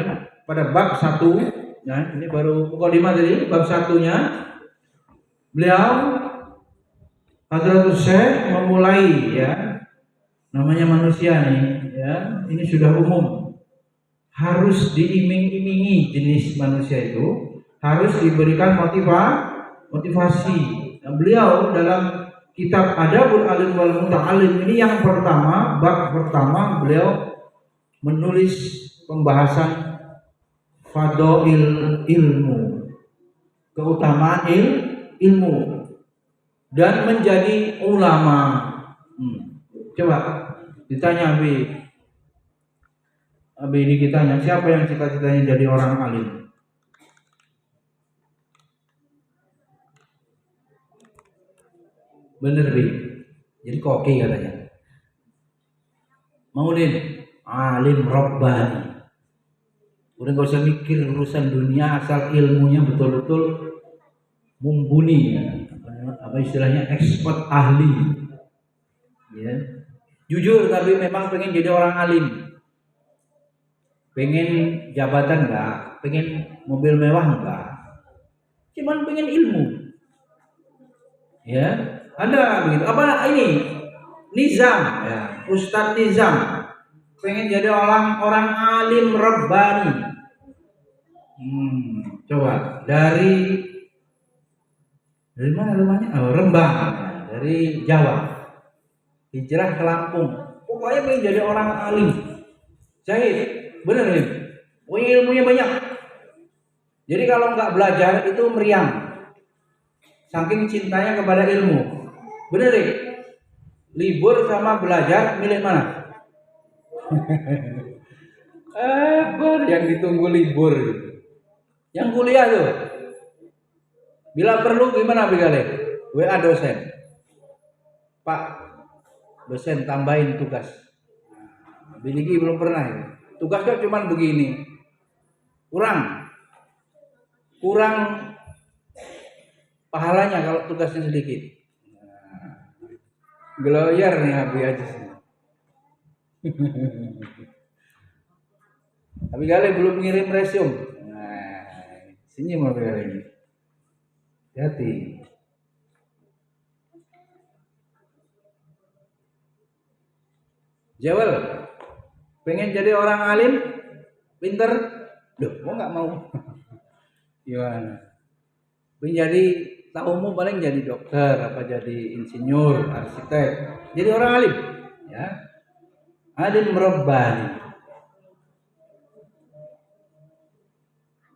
B: pada bab 1, ya, ini baru mukadimah tadi, bab 1-nya beliau Hadratus Syekh memulai, ya, namanya manusia nih, ya, ini sudah umum, harus diiming-imingi. Jenis manusia itu harus diberikan motivasi. Nah, beliau dalam kitab Adabul Alim wal Muta'alim ini yang pertama, bab pertama, beliau menulis pembahasan fadail ilmu, keutamaan ilmu dan menjadi ulama. Coba ditanya Abi ini ditanya, siapa yang cita-citanya jadi orang alim? Bener Bi, jadi koki katanya. Mau nih alim Rabbani, udah gak usah mikir urusan dunia, asal ilmunya betul-betul mumpuni, ya. Apa istilahnya, expert, ahli, ya. Jujur, tapi memang pengen jadi orang alim, pengen jabatan enggak, pengen mobil mewah enggak, cuman pengen ilmu, ya. Ada begitu. Apa ini Nizam, ya, Ustadz Nizam pengen jadi orang alim Rabbani. Coba dari mana rumahnya? Oh, Rembang, dari Jawa, hijrah ke Lampung. Pokoknya pengen jadi orang alim. Jahit, bener nih. Ilmunya banyak. Jadi kalau nggak belajar itu meriang, saking cintanya kepada ilmu. Bener nih. Libur sama belajar, milih mana? Yang ditunggu libur, yang kuliah tuh. Bila perlu gimana Bigale? WA dosen. Pak, dosen tambahin tugas. Biligi belum pernah ya. Tugasnya cuma begini. Kurang. kurang pahalanya kalau tugasnya sedikit. Gloyer nih Habib Aziz. Tapi kali belum ngirim resume. Nah, sini mau kali ini. Hati. Jawel, pengen jadi orang alim, pinter, loh, mau nggak mau? Gimana? Menjadi tahumu paling jadi dokter, apa jadi insinyur, arsitek, jadi orang alim, ya, alim rabbani.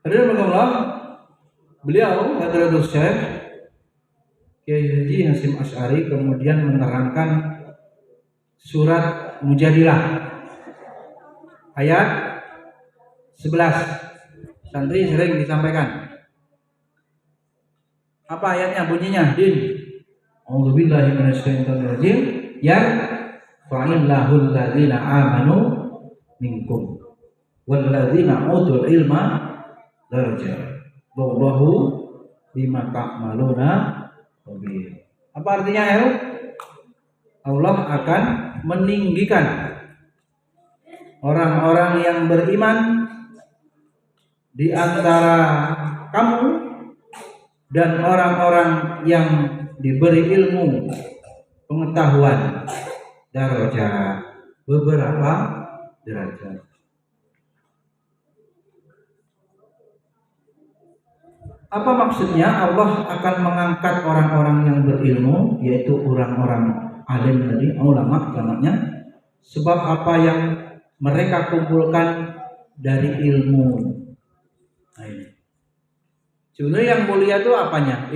B: Hadirin Allah, beliau Hadratus Syekh Kiai Haji Hasyim Asy'ari kemudian menerangkan surat Mujadilah ayat 11. Santri sering disampaikan. Apa ayatnya? Bunyinya, Din. A'udzubillahi minasyaitonir rajim. Yarfa'illahul ladzina amanu minkum wal ladzina utul ilma darajat. Wallahu bima ta'maluna khabir. Apa artinya ya? Allah akan meninggikan orang-orang yang beriman di antara kamu dan orang-orang yang diberi ilmu pengetahuan darajat, beberapa derajat. Apa maksudnya Allah akan mengangkat orang-orang yang berilmu, yaitu orang-orang alim tadi, ulama namanya, sebab apa yang mereka kumpulkan dari ilmu. Nah, ini. Sebenarnya yang mulia itu apanya?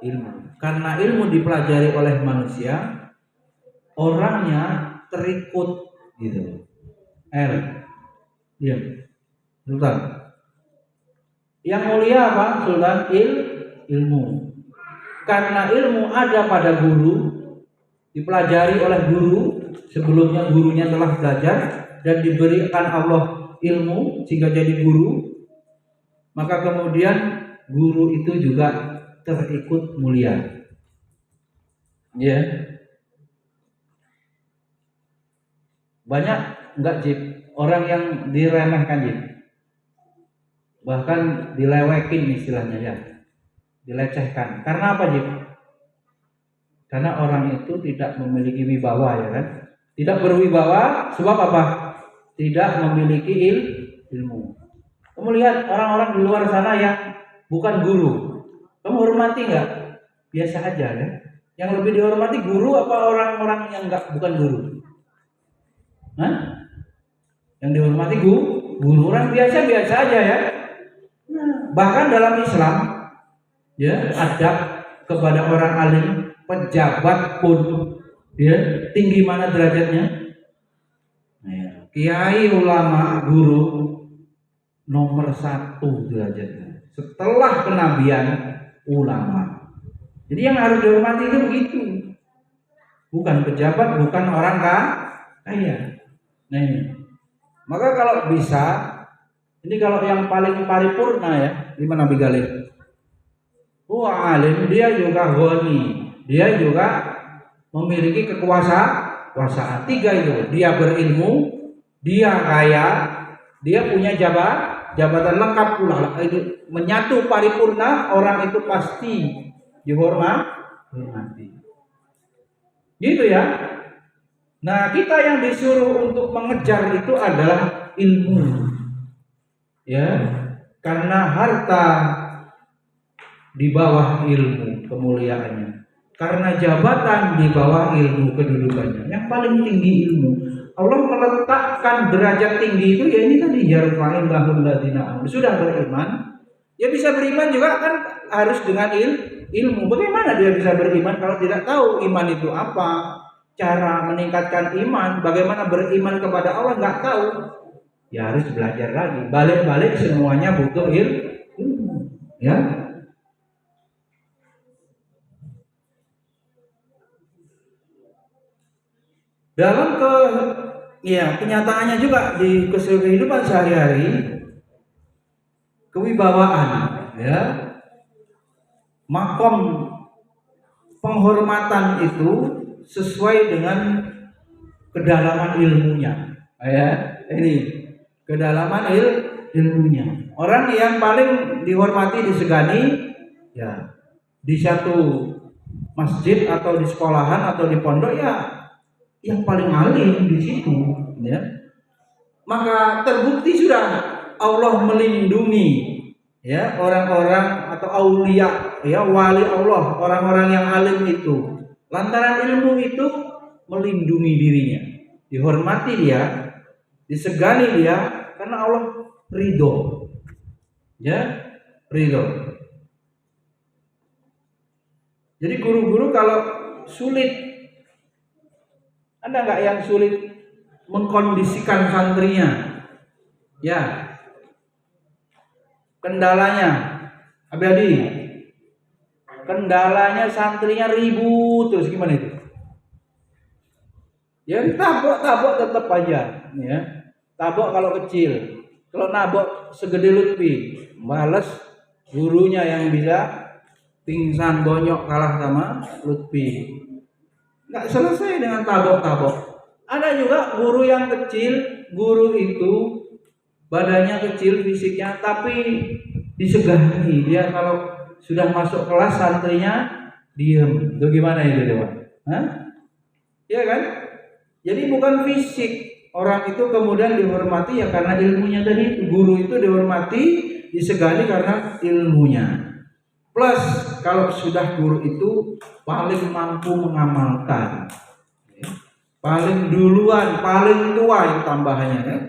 B: Ilmu. Karena ilmu dipelajari oleh manusia, orangnya terikut gitu. Diam. Sultan. Yang mulia apa? Sultan ilmu. Karena ilmu ada pada guru, dipelajari oleh guru, sebelumnya gurunya telah belajar dan diberikan Allah ilmu sehingga jadi guru, maka kemudian guru itu juga terikut mulia. Ya. Banyak enggak Jib orang yang diremehkan Jib, bahkan dilewekin istilahnya ya, dilecehkan. Karena apa Jib? Karena orang itu tidak memiliki wibawa, ya kan? Tidak berwibawa sebab apa? Tidak memiliki ilmu. Kamu lihat orang-orang di luar sana yang bukan guru, kamu hormati nggak? Biasa aja ya. Yang lebih dihormati guru apa orang-orang yang bukan guru? Hah? Yang dihormati guru, orang biasa-biasa aja ya. Bahkan dalam Islam ya, adab kepada orang alim, pejabat pun ya, tinggi mana derajatnya. Nah, kiai, ulama, guru nomor 1 derajatnya setelah kenabian ulama. Jadi yang harus dihormati itu begitu, bukan pejabat, bukan orang kaya. Nah ini, maka kalau bisa, ini kalau yang paling paripurna ya, gimana Nabi Galib? Alim, dia juga ghani, dia juga memiliki kekuasaan. 3 itu, dia berilmu, dia kaya, dia punya jabatan lengkap pula. Itu menyatu paripurna, orang itu pasti dihormati. Gitu ya. Nah, kita yang disuruh untuk mengejar itu adalah ilmu. Ya, karena harta di bawah ilmu kemuliaannya. Karena jabatan di bawah ilmu kedudukannya. Yang paling tinggi ilmu. Allah meletakkan derajat tinggi itu ya ini tadi, yarfa'illahul ladzina amanu. Sudah beriman, ya bisa beriman juga kan harus dengan ilmu. Bagaimana dia bisa beriman kalau tidak tahu iman itu apa? Cara meningkatkan iman, bagaimana beriman kepada Allah nggak tahu. Ya harus belajar lagi. Balik-balik semuanya butuh ilmu. Ya. Dalam kenyataannya juga di kehidupan sehari-hari, kewibawaan ya, makom penghormatan itu sesuai dengan kedalaman ilmunya. Ya, ini kedalaman ilmunya. Orang yang paling dihormati, disegani, ya, di satu masjid atau di sekolahan atau di pondok, ya yang paling alim di situ, ya. Maka terbukti sudah Allah melindungi, ya, orang-orang atau aulia, ya, wali Allah, orang-orang yang alim itu lantaran ilmu itu melindungi dirinya, dihormati dia, disegani dia, karena Allah ridho, ya, ridho. Jadi guru-guru kalau sulit, ada nggak yang sulit mengkondisikan santrinya? Ya, kendalanya, Abadi, kendalanya santrinya ribut terus, gimana itu? Ya tabok tetap aja, ya. Tabok kalau kecil, kalau nabok segede Lutfi, males gurunya yang bisa pingsan bonyok kalah sama Lutfi. Nggak selesai dengan tabok-tabok. Ada juga guru yang kecil, guru itu badannya kecil fisiknya, tapi disegani. Dia kalau sudah masuk kelas santrinya diem. Itu gimana itu coba? Hah? Iya kan? Jadi bukan fisik. Orang itu kemudian dihormati ya karena ilmunya tadi. Guru itu dihormati, disegani karena ilmunya. Plus kalau sudah guru itu paling mampu mengamalkan, paling duluan, paling tua yang tambahannya, kan?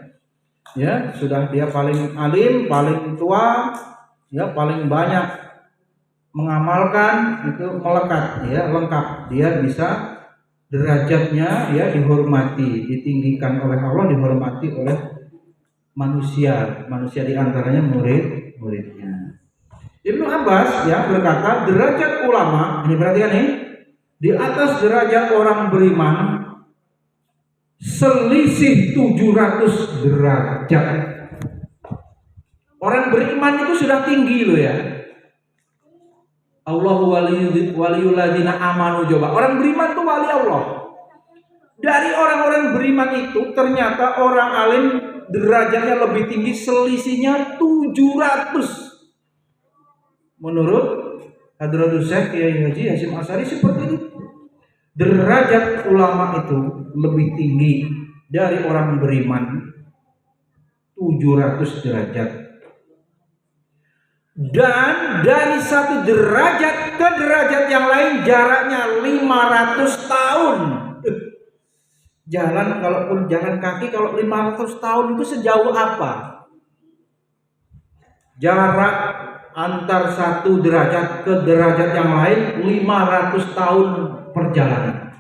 B: Ya, sudah dia paling alim, paling tua, ya, paling banyak mengamalkan, itu melekat, ya, lengkap. Dia bisa derajatnya, ya, dihormati, ditinggikan oleh Allah, dihormati oleh manusia. Manusia diantaranya murid-muridnya. Ibnu Abbas, ya, berkata derajat ulama, ini perhatikan nih, di atas derajat orang beriman selisih 700 derajat. Orang beriman itu sudah tinggi loh, ya. Allahu waliyul ladzina amanu, coba. Orang beriman itu wali Allah. Dari orang-orang beriman itu ternyata orang alim derajatnya lebih tinggi, selisihnya 700. Menurut Hadratus Syekh Kiai Haji Hasyim Asy'ari seperti itu. Derajat ulama itu lebih tinggi dari orang beriman 700 derajat. Dan dari satu derajat ke derajat yang lain jaraknya 500 tahun. Jalan, kalaupun jalan kaki, kalau 500 tahun itu sejauh apa? Jarak antar satu derajat ke derajat yang lain 500 tahun perjalanan.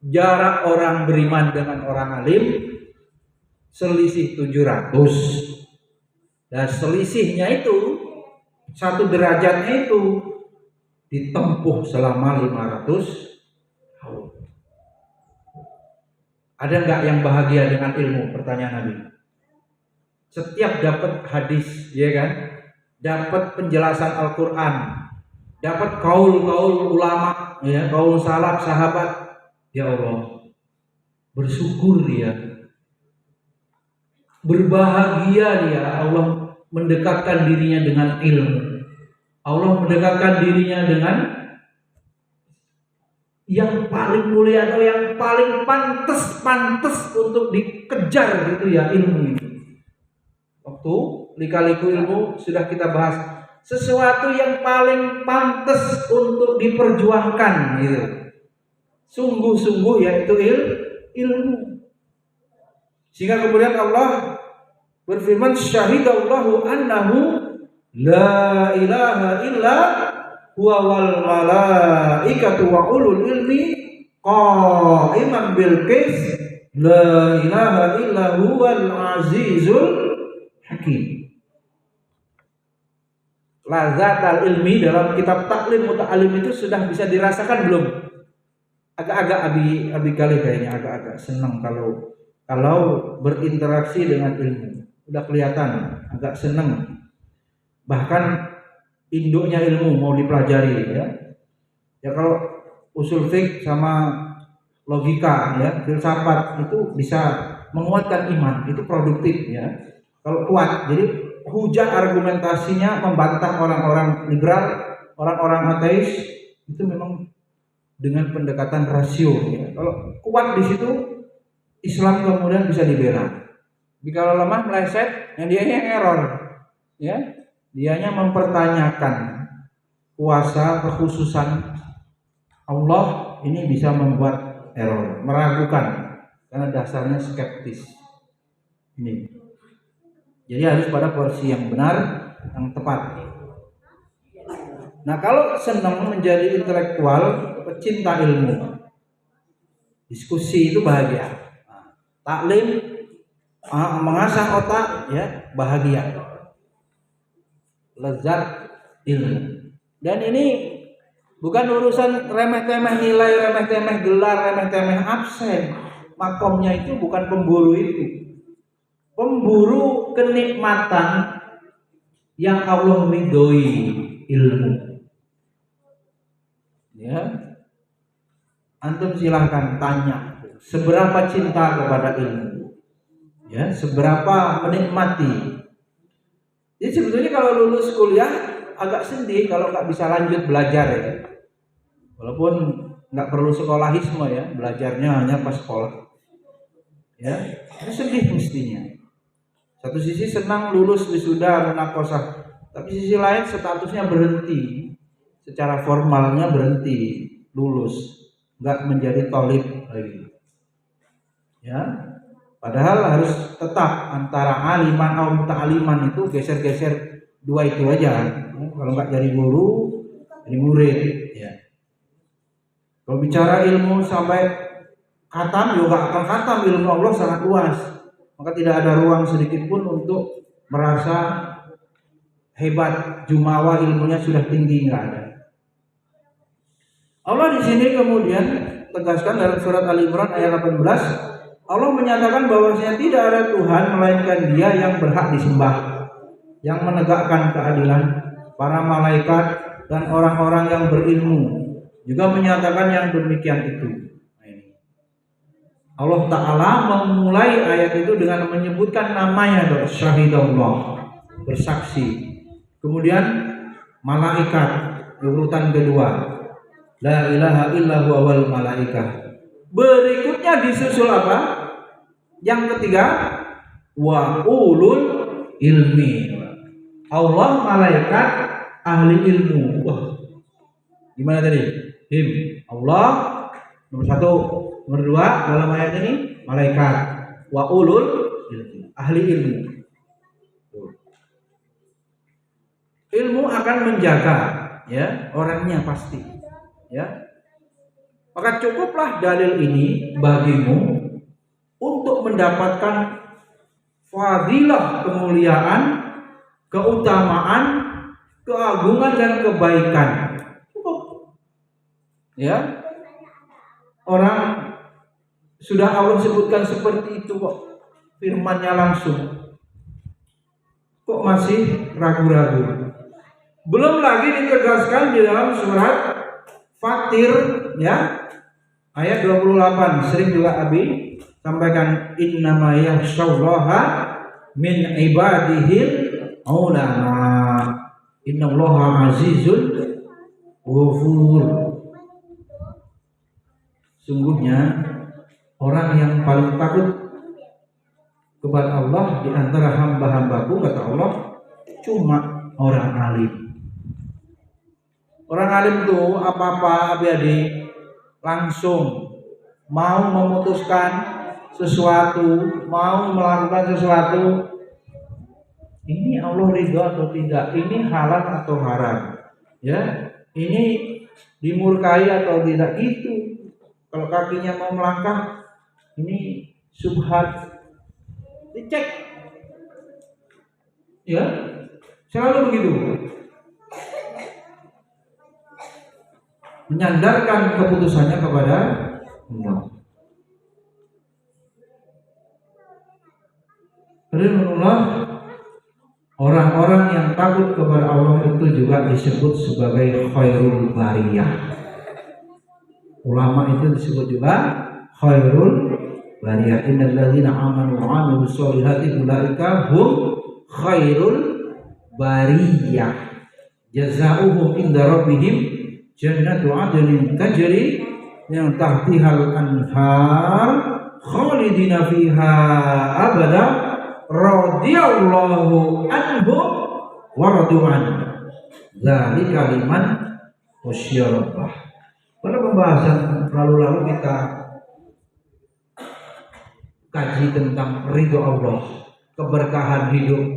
B: Jarak orang beriman dengan orang alim selisih 700. Dan selisihnya itu, satu derajatnya itu ditempuh selama 500 tahun. Ada nggak yang bahagia dengan ilmu? Pertanyaan Nabi. Setiap dapat hadis, ya kan, dapat penjelasan Al-Quran, dapat kaul-kaul ulama, ya, kaul salaf, sahabat, ya Allah, bersyukur dia, berbahagia dia. Allah mendekatkan dirinya dengan ilmu, Allah mendekatkan dirinya dengan yang paling mulia atau yang paling pantas untuk dikejar, gitu ya, ilmu ini. Waktu lika-liku ilmu sudah kita bahas, sesuatu yang paling pantas untuk diperjuangkan, gitu. Sungguh-sungguh, yaitu ilmu. Sehingga kemudian Allah berfirman, syahidallahu annahu la ilaha illa huwa wal malaikatu wa ulul ilmi qa'iman bil qis la ilaha illa huwal azizul hakim. Lazatul ilmi dalam kitab Taklim Muta'alim itu sudah bisa dirasakan belum? Agak-agak abi kali kayaknya, agak-agak senang kalau berinteraksi dengan ilmu. Udah kelihatan agak senang. bahkan induknya ilmu mau dipelajari ya. Ya kalau usul fiqh sama logika ya, filsafat itu bisa menguatkan iman, itu produktif ya. Kalau kuat, jadi hujah argumentasinya membantah orang-orang liberal, orang-orang ateis itu memang dengan pendekatan rasio ya. Kalau kuat di situ Islam kemudian bisa dibela. Tapi kalau lemah meleset, yang dia yang error ya. Dianya mempertanyakan kuasa kekhususan Allah, ini bisa membuat error, meragukan karena dasarnya skeptis. Ini. Jadi harus pada porsi yang benar, yang tepat. Nah, kalau senang menjadi intelektual, pecinta ilmu, diskusi itu bahagia. Taklim, mengasah otak, ya bahagia. Lezat ilmu. Dan ini bukan urusan remeh-temeh nilai, remeh-temeh gelar, remeh-temeh absen. Makomnya itu bukan pemburu itu. Pemburu kenikmatan yang Allah ridhoi, ilmu. Ya. Antum silahkan tanya seberapa cinta kepada ilmu. Ya, seberapa menikmati. Jadi sebetulnya kalau lulus kuliah agak sedih kalau nggak bisa lanjut belajar ya. Walaupun nggak perlu sekolahisme ya, belajarnya hanya pas sekolah. Ya, itu sedih mestinya. Satu sisi senang lulus wisuda munaqashah, tapi sisi lain statusnya berhenti. Secara formalnya berhenti, lulus, nggak menjadi thalib lagi. Ya. Padahal harus tetap antara aliman atau ta'aliman itu geser-geser dua itu aja. Kalau nggak jadi guru, jadi murid. Ya. Kalau bicara ilmu sampai khatam, juga akan khatam. Ilmu Allah sangat luas. Maka tidak ada ruang sedikit pun untuk merasa hebat, jumawa ilmunya sudah tinggi, nggak ada. Allah di sini kemudian tegaskan dalam surat Al-Imran ayat 18. Allah menyatakan bahwasanya tidak ada Tuhan melainkan Dia yang berhak disembah, yang menegakkan keadilan. Para malaikat dan orang-orang yang berilmu juga menyatakan yang demikian itu. Allah Ta'ala memulai ayat itu dengan menyebutkan namanya, syahidallah, bersaksi. Kemudian malaikat, urutan kedua, la ilaha illa huwa wal malaikah. Berikutnya disusul apa? Yang ketiga, wa ulul ilmi. Allah, malaikat, ahli ilmu. Wah, gimana tadi? Allah nomor satu, nomor dua dalam ayat ini malaikat, wa ulul ilmi, ahli ilmu. Ilmu akan menjaga ya orangnya pasti. Ya. Maka cukuplah dalil ini bagimu untuk mendapatkan fadilah, kemuliaan, keutamaan, keagungan dan kebaikan. Cukup. Ya. Orang sudah Allah sebutkan seperti itu kok. Firman-Nya langsung. Kok masih ragu-ragu? Belum lagi ditegaskan di dalam surat Fatir ya. Ayat 28 sering juga Abi sampaikan, innama yakhsyallaha min ibadihil ulama, innallaha azizul ghafur. Sungguhnya orang yang paling takut kepada Allah di antara hamba-hambaku, kata Allah, cuma orang alim. Orang alim itu apa-apa Abi langsung mau memutuskan sesuatu, mau melakukan sesuatu, ini Allah ridho atau tidak, ini halal atau haram, ya, ini dimurkai atau tidak, gitu. Kalau kakinya mau melangkah, ini subhat, dicek, ya, selalu begitu. Menyandarkan keputusannya kepada Allah. Allah Orang-orang yang takut kepada Allah itu juga disebut sebagai khairul bariyah. Ulama itu disebut juga khairul bariyah. Innal ladzina amanu wa 'amilus sholihati ulaika hum khairul bariyah. Jazaohum inda rabbihim jannatu 'adnin tajri min tahtihal anhar khalidina fiha abada radhiyallahu anhum wa radu an. Dzalika liman khasyya rabbah. Pada pembahasan lalu kita kaji tentang ridho Allah, keberkahan hidup,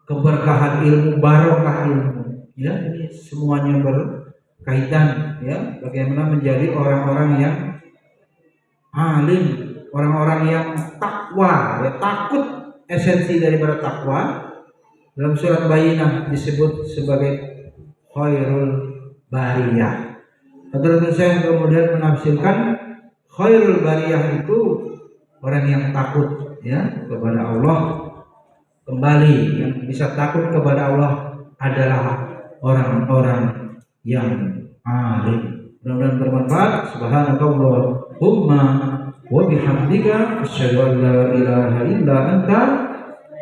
B: keberkahan ilmu, barokah ilmu. Ya, ini semuanya berkaitan ya, bagaimana menjadi orang-orang yang alim, orang-orang yang takwa, ya, takut. Esensi daripada takwa dalam surat Bayyinah disebut sebagai khairul bariyah. Hadratun Syekh kemudian menafsirkan khairul bariyah itu orang yang takut ya kepada Allah. Kembali yang bisa takut kepada Allah adalah orang-orang yang alim. Mudah-mudahan bermanfaat. Subhanakallahumma wa bihamdika asyhadu an la ilaha illa anta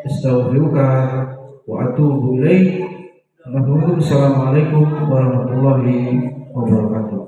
B: astaghfiruka wa atubu ilaik. Assalamualaikum warahmatullahi wabarakatuh.